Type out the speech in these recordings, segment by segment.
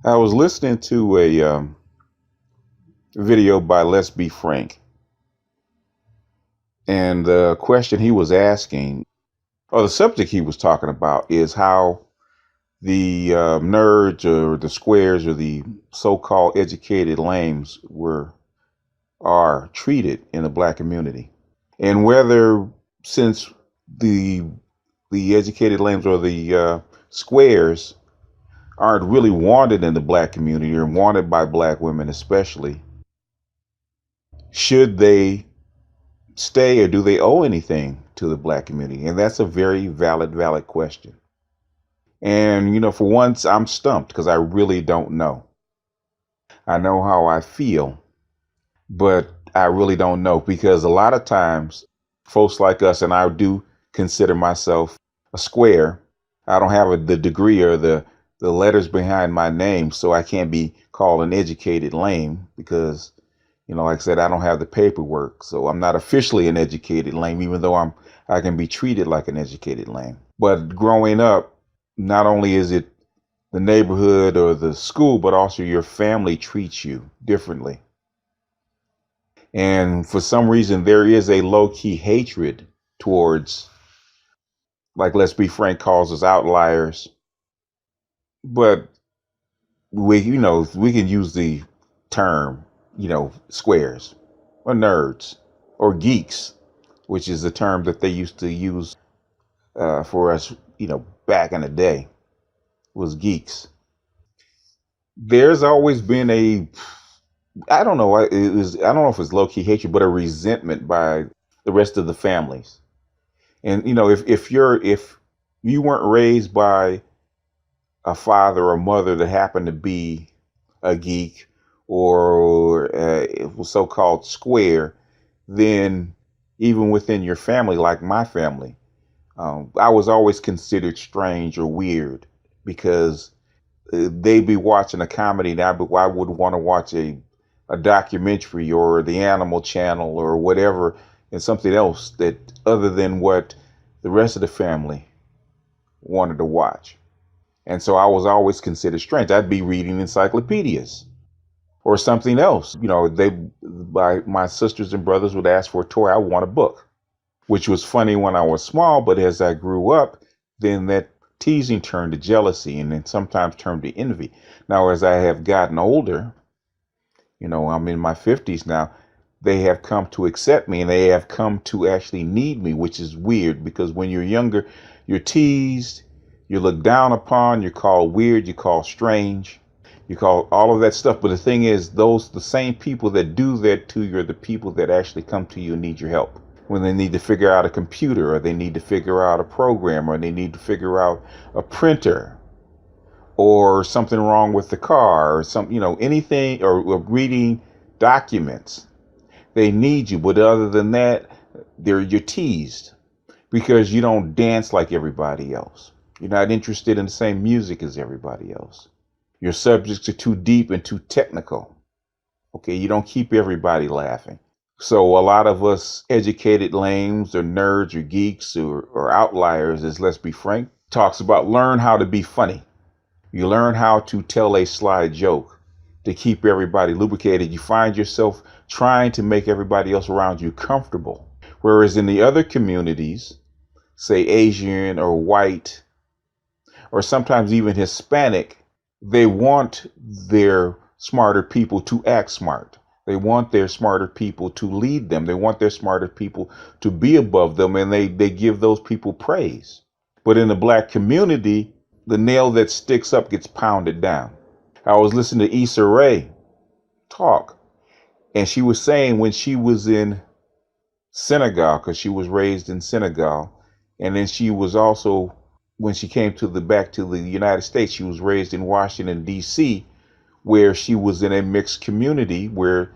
I was listening to a video by Let's Be Frank, and the question he was asking, or the subject he was talking about, is how the nerds or the squares or the so-called educated lames are treated in the black community, and whether since the the educated lames or the squares aren't really wanted in the black community or wanted by black women especially, should they stay or do they owe anything to the black community? And that's a very valid question. And, for once, I'm stumped because I really don't know. I know how I feel, but I really don't know because a lot of times folks like us, and I do consider myself a square. I don't have the degree or the letters behind my name, so I can't be called an educated lame because, like I said, I don't have the paperwork, so I'm not officially an educated lame, even though I can be treated like an educated lame. But growing up, not only is it the neighborhood or the school, but also your family treats you differently. And for some reason, there is a low-key hatred towards, like Let's Be Frank calls us, outliers. But we can use the term, squares or nerds or geeks, which is the term that they used to use for us, back in the day, was geeks. There's always been I don't know, I don't know if it's low key hatred, but a resentment by the rest of the families. And if you weren't raised by a father or mother that happened to be a geek or a so-called square, then even within your family, like my family, I was always considered strange or weird because they'd be watching a comedy and I would want to watch a documentary or the Animal Channel or whatever, and something else that other than what the rest of the family wanted to watch. And so I was always considered strange. I'd be reading encyclopedias or something else. My sisters and brothers would ask for a toy. I want a book, which was funny when I was small. But as I grew up, then that teasing turned to jealousy and then sometimes turned to envy. Now, as I have gotten older, I'm in my 50s now, they have come to accept me and they have come to actually need me, which is weird because when you're younger, you're teased, you're looked down upon, you're called weird, you're called strange, you call all of that stuff. But the thing is, the same people that do that to you are the people that actually come to you and need your help. When they need to figure out a computer or they need to figure out a program or they need to figure out a printer or something wrong with the car or anything or reading documents, they need you. But other than that, you're teased because you don't dance like everybody else. You're not interested in the same music as everybody else. Your subjects are too deep and too technical. Okay, you don't keep everybody laughing. So a lot of us educated lames or nerds or geeks or outliers, as Let's Be Frank talks about, learn how to be funny. You learn how to tell a sly joke to keep everybody lubricated. You find yourself trying to make everybody else around you comfortable. Whereas in the other communities, say Asian or white, or sometimes even Hispanic, they want their smarter people to act smart. They want their smarter people to lead them. They want their smarter people to be above them, and they give those people praise. But in the black community, the nail that sticks up gets pounded down. I was listening to Issa Rae talk, and she was saying when she was in Senegal, because she was raised in Senegal, and then she was also, when she came back to the United States, she was raised in Washington, D.C., where she was in a mixed community where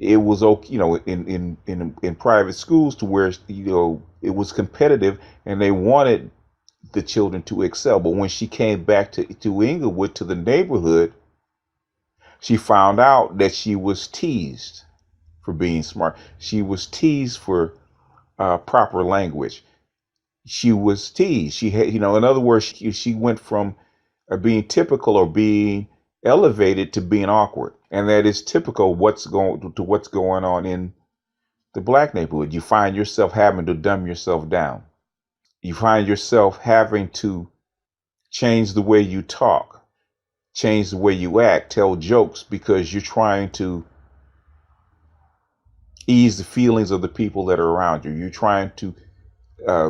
it was okay, in private schools to where, it was competitive and they wanted the children to excel. But when she came back to Inglewood, to the neighborhood, she found out that she was teased for being smart. She was teased for proper language. She was teased. She had, in other words, she went from being typical or being elevated to being awkward. And that is typical what's going on in the black neighborhood. You find yourself having to dumb yourself down. You find yourself having to change the way you talk, change the way you act, tell jokes, because you're trying to ease the feelings of the people that are around you. You're trying to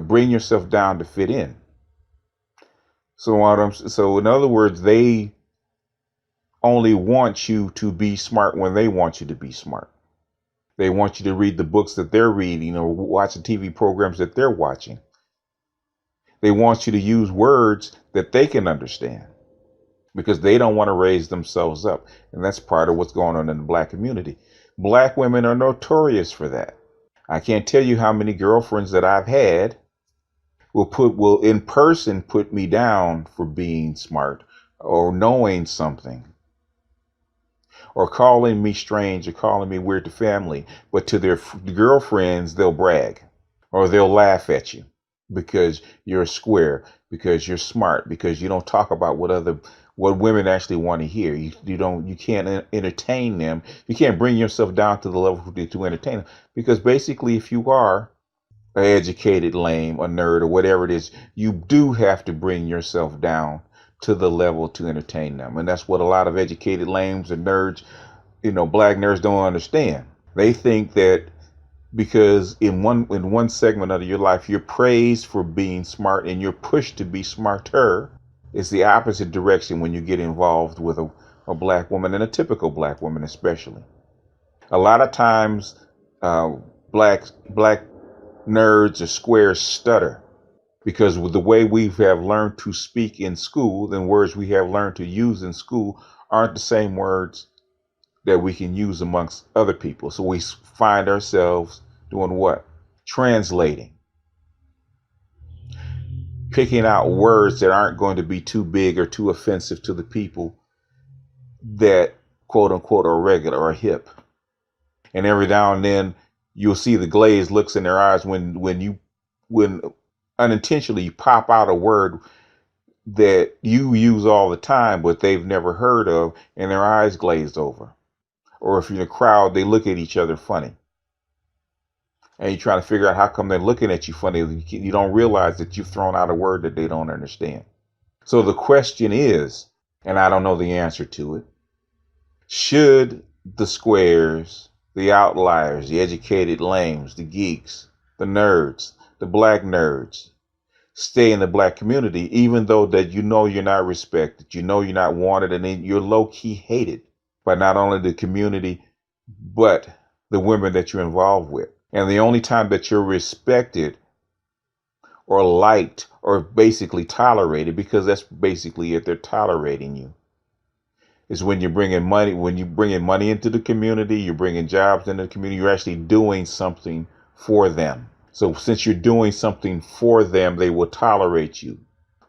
bring yourself down to fit in. So in other words, they only want you to be smart when they want you to be smart. They want you to read the books that they're reading or watch the TV programs that they're watching. They want you to use words that they can understand because they don't want to raise themselves up. And that's part of what's going on in the black community. Black women are notorious for that. I can't tell you how many girlfriends that I've had will in person put me down for being smart or knowing something or calling me strange or calling me weird to family. But to their girlfriends, they'll brag or they'll laugh at you because you're a square, because you're smart, because you don't talk about what women actually want to hear. You can't entertain them. You can't bring yourself down to the level to entertain them, because basically if you are an educated lame, a nerd, or whatever it is, you do have to bring yourself down to the level to entertain them. And that's what a lot of educated lames and nerds, black nerds don't understand. They think that because in one segment of your life you're praised for being smart and you're pushed to be smarter, it's the opposite direction when you get involved with a black woman, and a typical black woman especially. A lot of times black nerds or squares stutter because with the way we have learned to speak in school, the words we have learned to use in school aren't the same words that we can use amongst other people. So we find ourselves doing what? Translating. Picking out words that aren't going to be too big or too offensive to the people that quote unquote are regular or hip. And every now and then you'll see the glazed looks in their eyes when unintentionally you pop out a word that you use all the time but they've never heard of, and their eyes glazed over. Or if you're in a crowd, they look at each other funny. And you're trying to figure out how come they're looking at you funny. You don't realize that you've thrown out a word that they don't understand. So the question is, and I don't know the answer to it, should the squares, the outliers, the educated lames, the geeks, the nerds, the black nerds, stay in the black community, even though that you're not respected, you're not wanted, and then you're low-key hated by not only the community, but the women that you're involved with. And the only time that you're respected or liked or basically tolerated, because that's basically it, they're tolerating you, is when you're bringing money. When you bring in money into the community, you're bringing jobs into the community, you're actually doing something for them. So since you're doing something for them, they will tolerate you.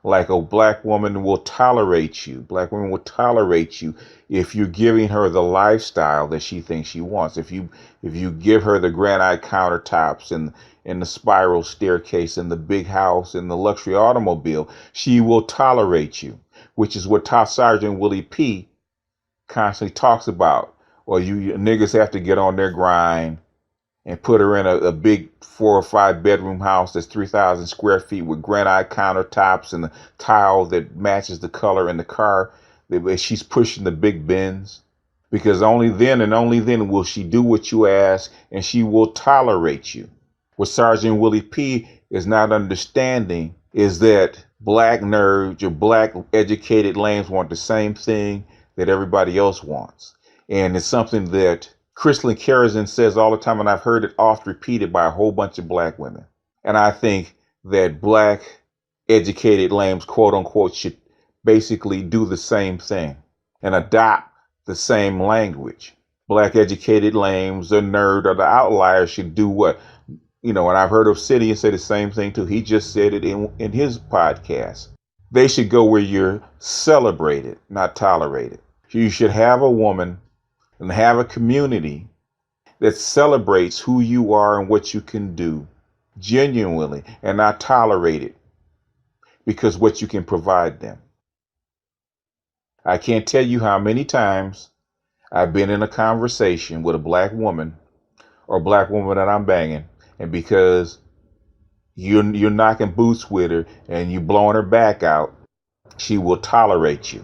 Like a black woman will tolerate you. Black women will tolerate you if you're giving her the lifestyle that she thinks she wants. If you give her the granite countertops and the spiral staircase and the big house and the luxury automobile, she will tolerate you, which is what Top Sergeant Willie P constantly talks about. Well, you niggas have to get on their grind and put her in a big 4 or 5 bedroom house that's 3,000 square feet with granite countertops and the tile that matches the color in the car. She's pushing the big Benz, because only then and only then will she do what you ask, and she will tolerate you. What Sergeant Willie P is not understanding is that black nerds or black educated lames want the same thing that everybody else wants. And it's something that Crystalline Kerrigan says all the time, and I've heard it oft repeated by a whole bunch of black women. And I think that black educated lambs, quote unquote, should basically do the same thing and adopt the same language. Black educated lambs, the nerd or the outlier should do what? And I've heard of Obsidian say the same thing too. He just said it in his podcast. They should go where you're celebrated, not tolerated. You should have a woman and have a community that celebrates who you are and what you can do genuinely, and not tolerate it because what you can provide them. I can't tell you how many times I've been in a conversation with a black woman or a black woman that I'm banging, and because you're knocking boots with her and you blowing her back out, she will tolerate you.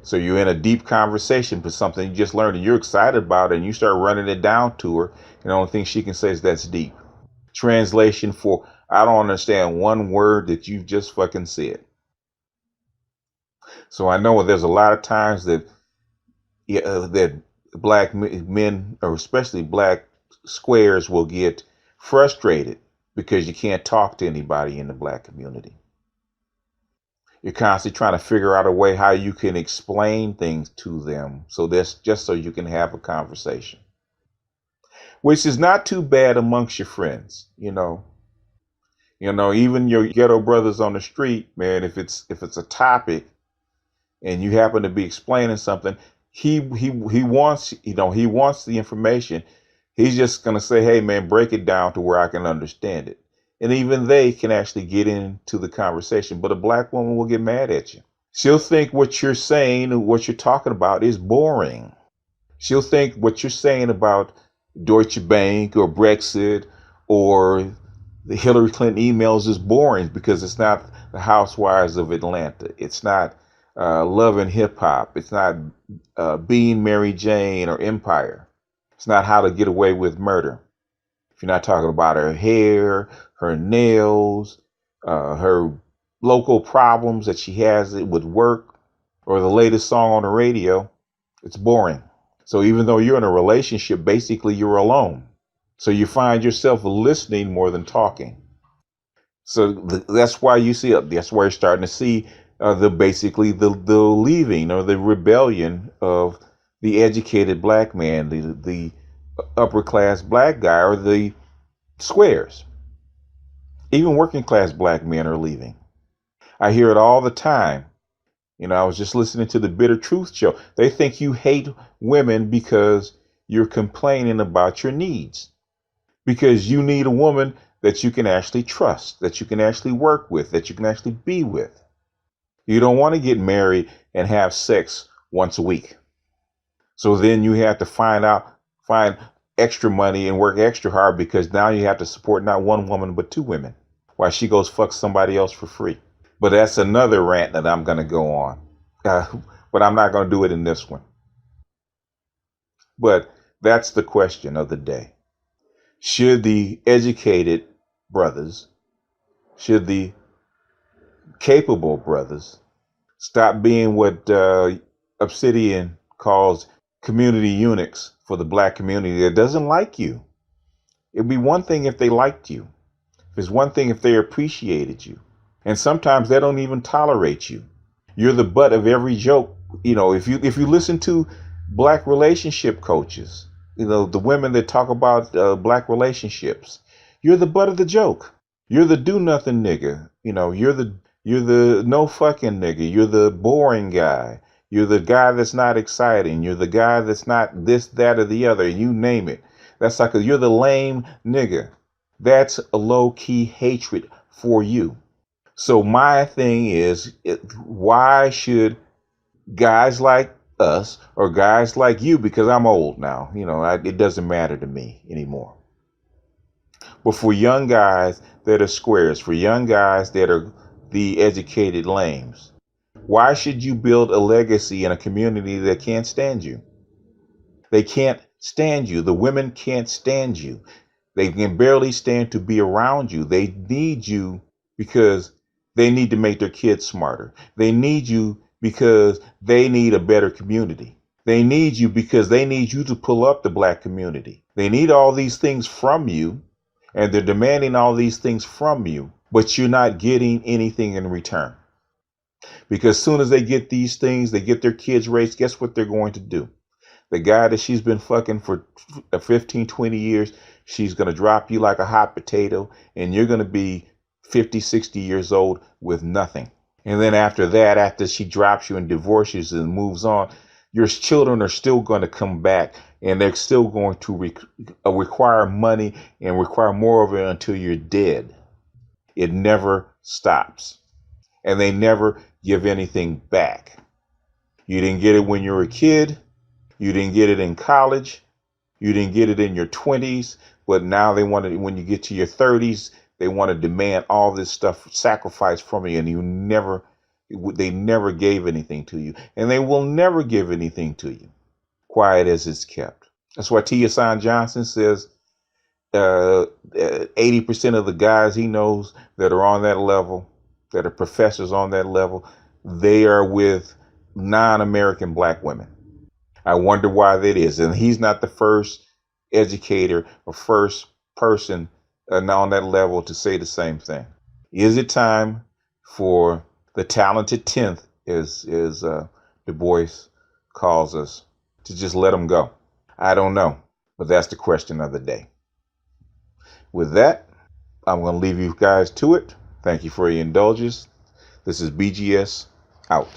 So you're in a deep conversation for something you just learned and you're excited about it, and you start running it down to her, and the only thing she can say is that's deep. Translation for I don't understand one word that you've just fucking said. So I know there's a lot of times that that black men, or especially black squares, will get frustrated because you can't talk to anybody in the black community. You're constantly trying to figure out a way how you can explain things to them, so that's just so you can have a conversation, which is not too bad amongst your friends. Even your ghetto brothers on the street, man. If it's a topic and you happen to be explaining something, he wants he wants the information. He's just gonna say, hey man, break it down to where I can understand it. And even they can actually get into the conversation. But a black woman will get mad at you. She'll think what you're saying and what you're talking about is boring. She'll think what you're saying about Deutsche Bank or Brexit or the Hillary Clinton emails is boring because it's not the Housewives of Atlanta. It's not Love and Hip Hop. It's not Being Mary Jane or Empire. It's not How to Get Away with Murder. If you're not talking about her hair, her nails, her local problems that she has with work, or the latest song on the radio, it's boring. So even though you're in a relationship, basically you're alone. So you find yourself listening more than talking. So that's why that's why you're starting to see the leaving or the rebellion of the educated black man, the upper class black guy, or the squares. Even working class black men are leaving. I hear it all the time. I was just listening to the Bitter Truth show. They think you hate women because you're complaining about your needs. Because you need a woman that you can actually trust, that you can actually work with, that you can actually be with. You don't want to get married and have sex once a week. So then you have to find extra money and work extra hard because now you have to support not one woman, but two women while she goes fuck somebody else for free. But that's another rant that I'm going to go on. But I'm not going to do it in this one. But that's the question of the day. Should the educated brothers, should the capable brothers stop being what Obsidian calls community eunuchs for the black community that doesn't like you? It'd be one thing if they liked you. It's one thing if they appreciated you. And sometimes they don't even tolerate you. You're the butt of every joke. If you listen to black relationship coaches, the women that talk about black relationships, you're the butt of the joke. You're the do nothing nigga. You're the no fucking nigga. You're the boring guy. You're the guy that's not exciting. You're the guy that's not this, that, or the other. You name it. That's like you're the lame nigga. That's a low key hatred for you. So my thing is, why should guys like us or guys like you, because I'm old now, it doesn't matter to me anymore. But for young guys that are squares, for young guys that are the educated lames, why should you build a legacy in a community that can't stand you? They can't stand you. The women can't stand you. They can barely stand to be around you. They need you because they need to make their kids smarter. They need you because they need a better community. They need you because they need you to pull up the black community. They need all these things from you, and they're demanding all these things from you, but you're not getting anything in return. Because as soon as they get these things, they get their kids raised, guess what they're going to do? The guy that she's been fucking for 15, 20 years, she's going to drop you like a hot potato, and you're going to be 50, 60 years old with nothing. And then after that, after she drops you and divorces and moves on, your children are still going to come back, and they're still going to require money and require more of it until you're dead. It never stops. And they never give anything back. You didn't get it when you were a kid. You didn't get it in college. You didn't get it in your 20s. But now they want to, when you get to your 30s, they want to demand all this stuff, sacrifice from you. And they never gave anything to you. And they will never give anything to you. Quiet as it's kept. That's why Tia San Johnson says 80% of the guys he knows that are on that level, that are professors on that level, they are with non-American black women. I wonder why that is. And he's not the first educator or first person on that level to say the same thing. Is it time for the talented 10th, as Du Bois calls us, to just let them go? I don't know, but that's the question of the day. With that, I'm going to leave you guys to it. Thank you for your indulgence. This is BGS out.